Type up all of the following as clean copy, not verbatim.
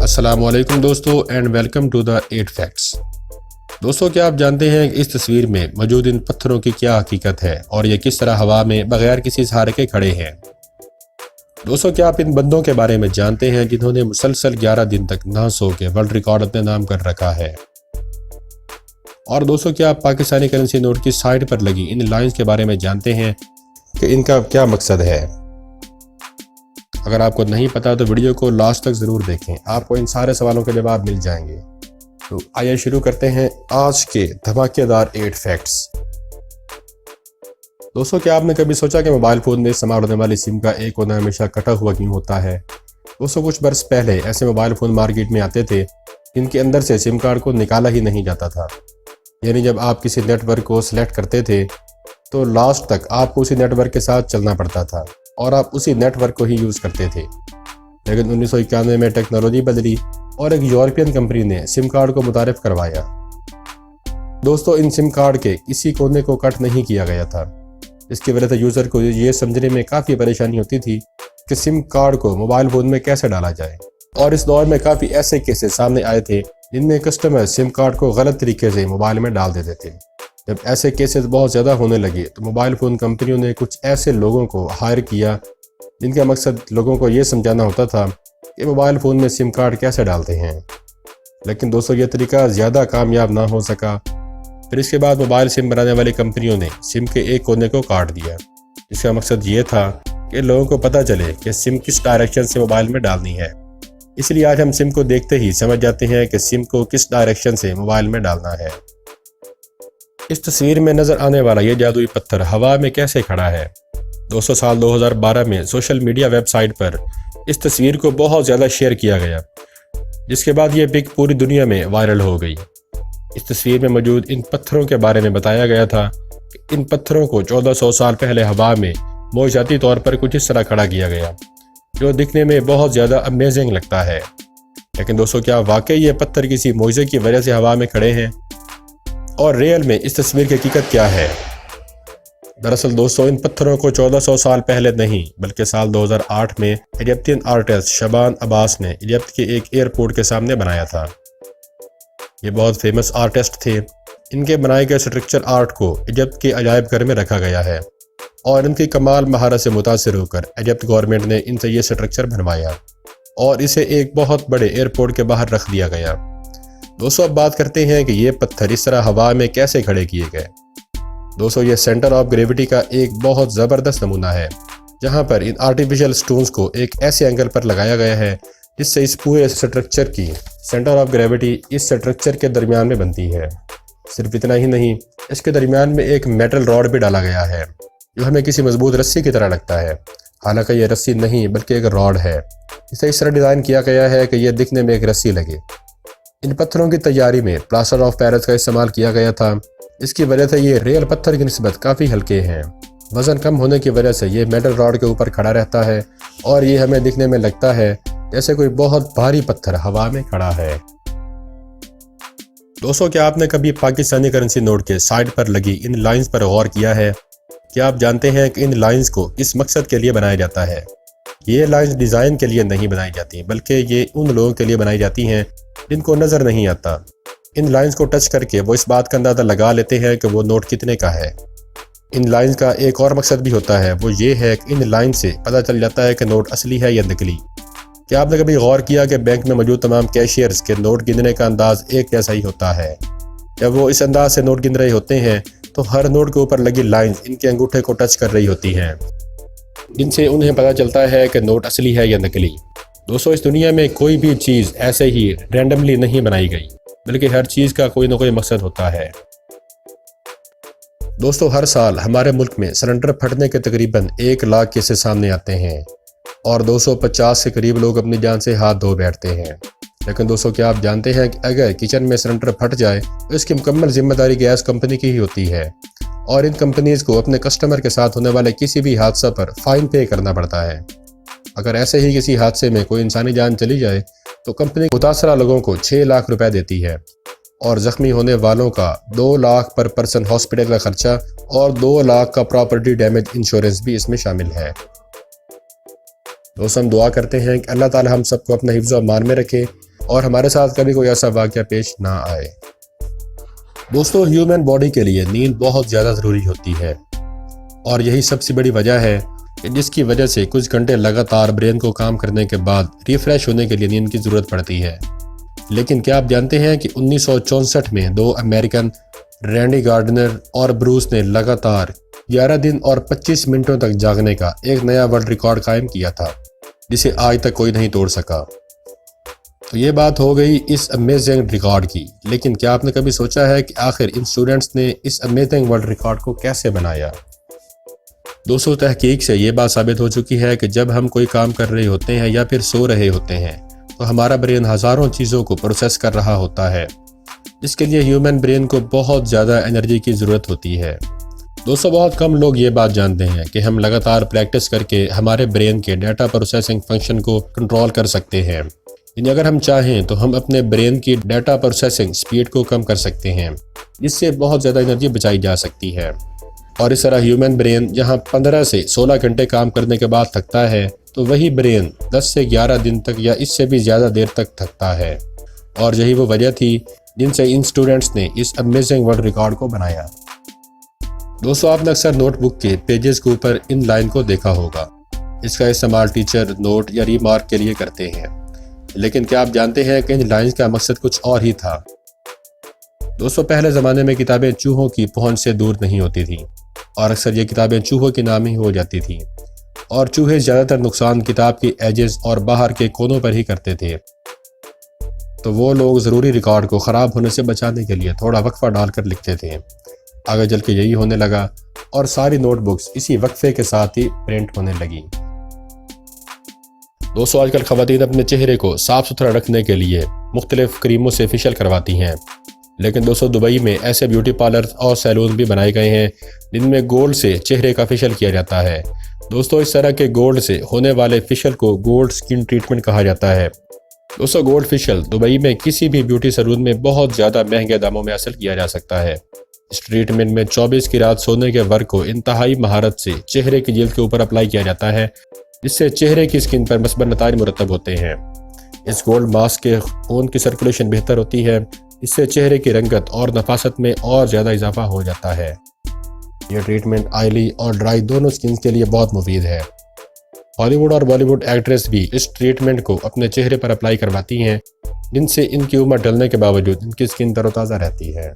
अस्सलामुअलैकुम दोस्तों and welcome to the 8 facts. दोस्तों, क्या आप जानते हैं कि इस तस्वीर में मौजूद इन पत्थरों की क्या हकीकत है और ये किस तरह हवा में बगैर किसी सहारे के खड़े हैं। दोस्तों, क्या आप इन बंदों के बारे में जानते हैं जिन्होंने मुसलसल 11 दिन तक ना सो के वर्ल्ड रिकॉर्ड अपने नाम कर रखा है। और दोस्तों, क्या आप पाकिस्तानी करेंसी नोट की साइड पर लगी इन लाइंस के बारे में जानते हैं कि इनका क्या मकसद है। अगर आपको नहीं पता तो वीडियो को लास्ट तक ज़रूर देखें, आपको इन सारे सवालों के जवाब मिल जाएंगे। तो आइए शुरू करते हैं आज के धमाकेदार 8 फैक्ट्स। दोस्तों, क्या आपने कभी सोचा कि मोबाइल फ़ोन में इस्तेमाल होने वाली सिम का एक कोना हमेशा कटा हुआ क्यों होता है। दोस्तों, कुछ बरस पहले ऐसे मोबाइल फ़ोन मार्केट में आते थे जिनके अंदर से सिम कार्ड को निकाला ही नहीं जाता था। यानी जब आप किसी नेटवर्क को सिलेक्ट करते थे तो लास्ट तक आपको उसी नेटवर्क के साथ चलना पड़ता था और आप उसी नेटवर्क को ही यूज़ करते थे। लेकिन 1991 में टेक्नोलॉजी बदली और एक यूरोपियन कंपनी ने सिम कार्ड को मुतारिफ करवाया। दोस्तों, इन सिम कार्ड के किसी कोने को कट नहीं किया गया था। इसकी वजह से यूज़र को ये समझने में काफ़ी परेशानी होती थी कि सिम कार्ड को मोबाइल फ़ोन में कैसे डाला जाए। और इस दौर में काफ़ी ऐसे केसेस सामने आए थे जिनमें कस्टमर सिम कार्ड को गलत तरीके से मोबाइल में डाल देते थे। जब ऐसे केसेस बहुत ज़्यादा होने लगे तो मोबाइल फ़ोन कंपनियों ने कुछ ऐसे लोगों को हायर किया जिनका मकसद लोगों को ये समझाना होता था कि मोबाइल फ़ोन में सिम कार्ड कैसे डालते हैं। लेकिन दोस्तों, ये तरीका ज़्यादा कामयाब ना हो सका। फिर इसके बाद मोबाइल सिम बनाने वाली कंपनियों ने सिम के एक कोने को काट दिया। इसका मकसद ये था कि लोगों को पता चले कि सिम किस डायरेक्शन से मोबाइल में डालनी है। इसलिए आज हम सिम को देखते ही समझ जाते हैं कि सिम को किस डायरेक्शन से मोबाइल में डालना है। इस तस्वीर में नज़र आने वाला ये जादुई पत्थर हवा में कैसे खड़ा है। दोस्तों, साल 2012 में सोशल मीडिया वेबसाइट पर इस तस्वीर को बहुत ज़्यादा शेयर किया गया, जिसके बाद ये पिक पूरी दुनिया में वायरल हो गई। इस तस्वीर में मौजूद इन पत्थरों के बारे में बताया गया था कि इन पत्थरों को 1400 साल पहले हवा में मौजूदी तौर पर कुछ इस तरह खड़ा किया गया, जो दिखने में बहुत ज़्यादा अमेजिंग लगता है। लेकिन दोस्तों, क्या वाकई ये पत्थर किसी मौजूदे की वजह से हवा में खड़े हैं और रियल में इस तस्वीर की हकीकत क्या है। दरअसल दोस्तों, इन पत्थरों को 1400 साल पहले नहीं बल्कि साल 2008 में इजिप्टियन आर्टिस्ट शबान अब्बास ने इजिप्ट के एक एयरपोर्ट के सामने बनाया था। ये बहुत फेमस आर्टिस्ट थे। इनके बनाए गए स्ट्रक्चर आर्ट को इजिप्ट के अजायब घर में रखा गया है और इनकी कमाल महारत से मुतासिर होकर इजिप्ट गवर्नमेंट ने इनसे ये स्ट्रक्चर बनवाया और इसे एक बहुत बड़े एयरपोर्ट के बाहर रख दिया गया। दोस्तों, अब बात करते हैं कि ये पत्थर इस तरह हवा में कैसे खड़े किए गए। दोस्तों, ये सेंटर ऑफ ग्रेविटी का एक बहुत ज़बरदस्त नमूना है, जहां पर इन आर्टिफिशियल स्टोन्स को एक ऐसे एंगल पर लगाया गया है जिससे इस पूरे स्ट्रक्चर की सेंटर ऑफ ग्रेविटी इस स्ट्रक्चर के दरमियान में बनती है। सिर्फ इतना ही नहीं, इसके दरमियान में एक मेटल रॉड भी डाला गया है जो हमें किसी मजबूत रस्सी की तरह लगता है। हालांकि ये रस्सी नहीं बल्कि एक रॉड है। इसे इस तरह डिज़ाइन किया गया है कि यह दिखने में एक रस्सी लगे। इन पत्थरों की तैयारी में प्लास्टर ऑफ पेरिस का इस्तेमाल किया गया था। इसकी वजह से ये रियल पत्थर की निस्बत काफ़ी हल्के हैं। वज़न कम होने की वजह से ये मेटल रॉड के ऊपर खड़ा रहता है और ये हमें दिखने में लगता है जैसे कोई बहुत भारी पत्थर हवा में खड़ा है। दोस्तों, क्या आपने कभी पाकिस्तानी करेंसी नोट के साइड पर लगी इन लाइंस पर गौर किया है? क्या आप जानते हैं कि इन लाइंस को किस मकसद के लिए बनाया जाता है? ये लाइंस डिज़ाइन के लिए नहीं बनाई जाती बल्कि ये उन लोगों के लिए बनाई जाती हैं जिनको नज़र नहीं आता। इन लाइंस को टच करके वो इस बात का अंदाज़ा लगा लेते हैं कि वो नोट कितने का है। इन लाइंस का एक और मकसद भी होता है, वो ये है कि इन लाइन से पता चल जाता है कि नोट असली है या नकली। क्या आपने कभी गौर किया कि बैंक में मौजूद तमाम कैशियर्स के नोट गिनने का अंदाज एक जैसा ही होता है? जब वो इस अंदाज से नोट गिन रहे होते हैं तो हर नोट के ऊपर लगी लाइंस इनके अंगूठे को टच कर रही होती हैं, जिनसे उन्हें पता चलता है कि नोट असली है या नकली। दोस्तों, इस दुनिया में कोई भी चीज़ ऐसे ही रैंडमली नहीं बनाई गई, बल्कि हर चीज़ का कोई ना कोई मकसद होता है। दोस्तों, हर साल हमारे मुल्क में सिलेंडर फटने के तकरीबन 1 लाख केसेस सामने आते हैं और 250 के करीब लोग अपनी जान से हाथ धो बैठते हैं। लेकिन दोस्तों, क्या आप जानते हैं कि अगर किचन में सिलेंडर फट जाए तो इसकी मुकम्मल जिम्मेदारी गैस कंपनी की ही होती है और इन कंपनीज़ को अपने कस्टमर के साथ होने वाले किसी भी हादसा पर फ़ाइन पे करना पड़ता है। अगर ऐसे ही किसी हादसे में कोई इंसानी जान चली जाए तो कंपनी मुतासरा लोगों को 6 लाख रुपए देती है और ज़ख्मी होने वालों का 2 लाख पर पर्सन हॉस्पिटल का खर्चा और 2 लाख का प्रॉपर्टी डैमेज इंश्योरेंस भी इसमें शामिल है। दोस्तों हम दुआ करते हैं कि अल्लाह ताला हम सबको अपना हिफ्ज़ व अमान में रखे और हमारे साथ कभी कोई ऐसा वाक़या पेश ना आए। दोस्तों ह्यूमन बॉडी के लिए नींद बहुत ज़्यादा ज़रूरी होती है और यही सबसे बड़ी वजह है कि जिसकी वजह से कुछ घंटे लगातार ब्रेन को काम करने के बाद रिफ़्रेश होने के लिए नींद की ज़रूरत पड़ती है। लेकिन क्या आप जानते हैं कि 1964 में 2 अमेरिकन रैंडी गार्डनर और ब्रूस ने लगातार 11 दिन और 25 मिनटों तक जागने का एक नया वर्ल्ड रिकॉर्ड कायम किया था, जिसे आज तक कोई नहीं तोड़ सका। तो ये बात हो गई इस अमेजिंग रिकॉर्ड की। लेकिन क्या आपने कभी सोचा है कि आखिर इन स्टूडेंट्स ने इस अमेजिंग वर्ल्ड रिकॉर्ड को कैसे बनाया? दोस्तों तहकीक से ये बात साबित हो चुकी है कि जब हम कोई काम कर रहे होते हैं या फिर सो रहे होते हैं तो हमारा ब्रेन हज़ारों चीज़ों को प्रोसेस कर रहा होता है, जिसके लिए ह्यूमन ब्रेन को बहुत ज़्यादा एनर्जी की ज़रूरत होती है। दोस्तों बहुत कम लोग ये बात जानते हैं कि हम लगातार प्रैक्टिस करके हमारे ब्रेन के डाटा प्रोसेसिंग फंक्शन को कंट्रोल कर सकते हैं। यानी अगर हम चाहें तो हम अपने ब्रेन की डाटा प्रोसेसिंग स्पीड को कम कर सकते हैं, जिससे बहुत ज़्यादा एनर्जी बचाई जा सकती है। और इस तरह ह्यूमन ब्रेन जहां 15 से 16 घंटे काम करने के बाद थकता है, तो वही ब्रेन 10 से 11 दिन तक या इससे भी ज़्यादा देर तक थकता है। और यही वो वजह थी जिनसे इन स्टूडेंट्स ने इस अमेजिंग वर्ल्ड रिकॉर्ड को बनाया। दोस्तों आपने अक्सर नोटबुक के पेजेस के ऊपर इन लाइन को देखा होगा। इसका इस्तेमाल टीचर नोट या रीमार्क के लिए करते हैं। लेकिन क्या आप जानते हैं कि इन लाइन्स का मकसद कुछ और ही था? दोस्तों पहले ज़माने में किताबें चूहों की पहुंच से दूर नहीं होती थी और अक्सर ये किताबें चूहों के नाम ही हो जाती थी और चूहे ज़्यादातर नुकसान किताब के एजेस और बाहर के कोनों पर ही करते थे। तो वो लोग ज़रूरी रिकॉर्ड को ख़राब होने से बचाने के लिए थोड़ा वक्फा डालकर लिखते थे। आगे चल के यही होने लगा और सारी नोटबुक्स इसी वक्फे के साथ ही प्रिंट होने लगी। दोस्तों आजकल ख़वातीन अपने चेहरे को साफ़ सुथरा रखने के लिए मुख्तलिफ क्रीमों से फेशियल करवाती हैं। लेकिन दोस्तों दुबई में ऐसे ब्यूटी पार्लर और सैलून भी बनाए गए हैं जिनमें गोल्ड से चेहरे का फेशियल किया जाता है। दोस्तों इस तरह के गोल्ड से होने वाले फेशियल को गोल्ड स्किन ट्रीटमेंट कहा जाता है। दोस्तों गोल्ड फेशियल दुबई में किसी भी ब्यूटी सैलून में बहुत ज़्यादा महंगे दामों में हासिल किया जा सकता है। इस ट्रीटमेंट में 24 की रात सोने के वर्क को इंतहाई महारत से चेहरे की जिल्द के ऊपर अप्लाई किया जाता है, जिससे चेहरे की स्किन पर मस्बत नताइज मुरतब होते हैं। इस गोल्ड मास्क के खून की सर्कुलेशन बेहतर होती है, इससे चेहरे की रंगत और नफासत में और ज़्यादा इजाफा हो जाता है। यह ट्रीटमेंट ऑयली और ड्राई दोनों स्किन के लिए बहुत मुफीद है। हॉलीवुड और बॉलीवुड एक्ट्रेस भी इस ट्रीटमेंट को अपने चेहरे पर अप्लाई करवाती हैं, जिनसे इनकी उम्र ढलने के बावजूद इनकी स्किन तरोताज़ा रहती है।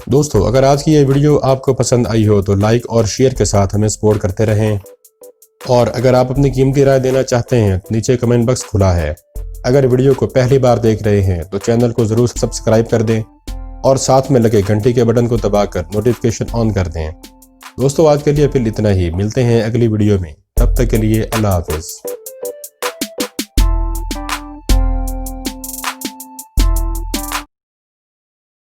दोस्तों अगर आज की ये वीडियो आपको पसंद आई हो तो लाइक और शेयर के साथ हमें सपोर्ट करते रहें। और अगर आप अपनी कीमती राय देना चाहते हैं तो नीचे कमेंट बॉक्स खुला है। अगर वीडियो को पहली बार देख रहे हैं तो चैनल को ज़रूर सब्सक्राइब कर दें और साथ में लगे घंटी के बटन को दबाकर नोटिफिकेशन ऑन कर दें। दोस्तों आज के लिए फिर इतना ही, मिलते हैं अगली वीडियो में। तब तक के लिए अल्लाह हाफ़िज़।